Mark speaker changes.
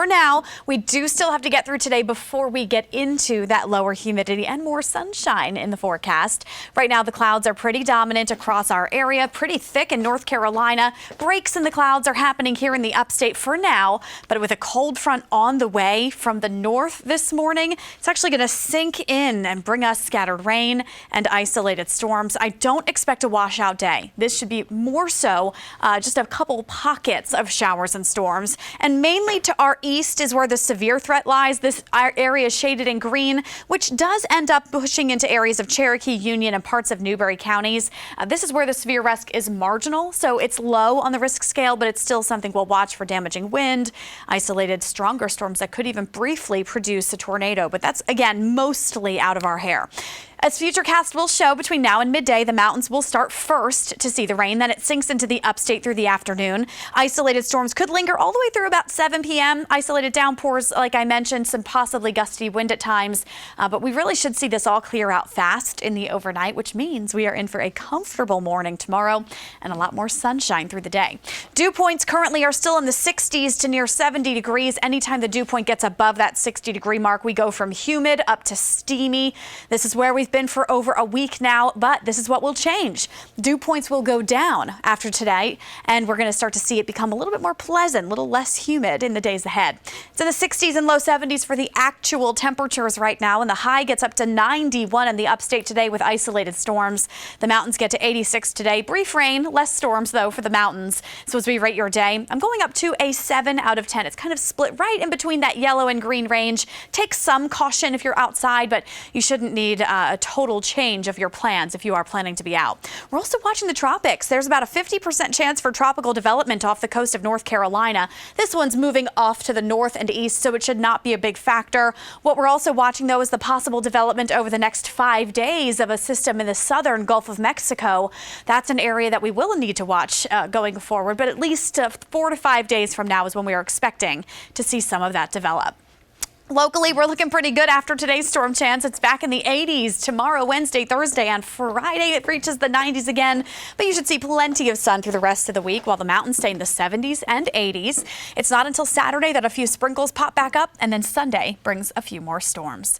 Speaker 1: For now, we do still have to get through today before we get into that lower humidity and more sunshine in the forecast. Right now, the clouds are pretty dominant across our area, pretty thick in North Carolina. Breaks in the clouds are happening here in the upstate for now, but with a cold front on the way from the north this morning, it's actually going to sink in and bring us scattered rain and isolated storms. I don't expect a washout day. This should be more so just a couple pockets of showers and storms, and mainly to our east is where the severe threat lies. This area is shaded in green, which does end up pushing into areas of Cherokee, Union, and parts of Newberry counties. This is where the severe risk is marginal, so it's low on the risk scale, but it's still something we'll watch for: damaging wind, isolated stronger storms that could even briefly produce a tornado. But that's, again, mostly out of our hair. As FUTURECAST will show, between now and midday, the mountains will start first to see the rain. Then it sinks into the upstate through the afternoon. Isolated storms could linger all the way through about 7 p.m. Isolated downpours, like I mentioned, some possibly gusty wind at times. But we really should see this all clear out fast in the overnight, which means we are in for a comfortable morning tomorrow and a lot more sunshine through the day. Dew points currently are still in the 60s to near 70 degrees. Anytime the dew point gets above that 60-degree mark, we go from humid up to steamy. This is where we've been for over a week now, but this is what will change. Dew points will go down after today, and we're going to start to see it become a little bit more pleasant, a little less humid in the days ahead. It's in the 60s and low 70s for the actual temperatures right now, and the high gets up to 91 in the upstate today with isolated storms. The mountains get to 86 today. Brief rain, less storms though for the mountains. So as we rate your day, I'm going up to a 7 out of 10. It's kind of split right in between that yellow and green range. Take some caution if you're outside, but you shouldn't need a total change of your plans if you are planning to be out. We're also watching the tropics. There's about a 50% chance for tropical development off the coast of North Carolina. This one's moving off to the north and east, so it should not be a big factor. What we're also watching, though, is the possible development over the next 5 days of a system in the southern Gulf of Mexico. That's an area that we will need to watch going forward, but at least 4 to 5 days from now is when we are expecting to see some of that develop. Locally, we're looking pretty good after today's storm chance. It's back in the 80s tomorrow, Wednesday, Thursday, and Friday. It reaches the 90s again, but you should see plenty of sun through the rest of the week while the mountains stay in the 70s and 80s. It's not until Saturday that a few sprinkles pop back up, and then Sunday brings a few more storms.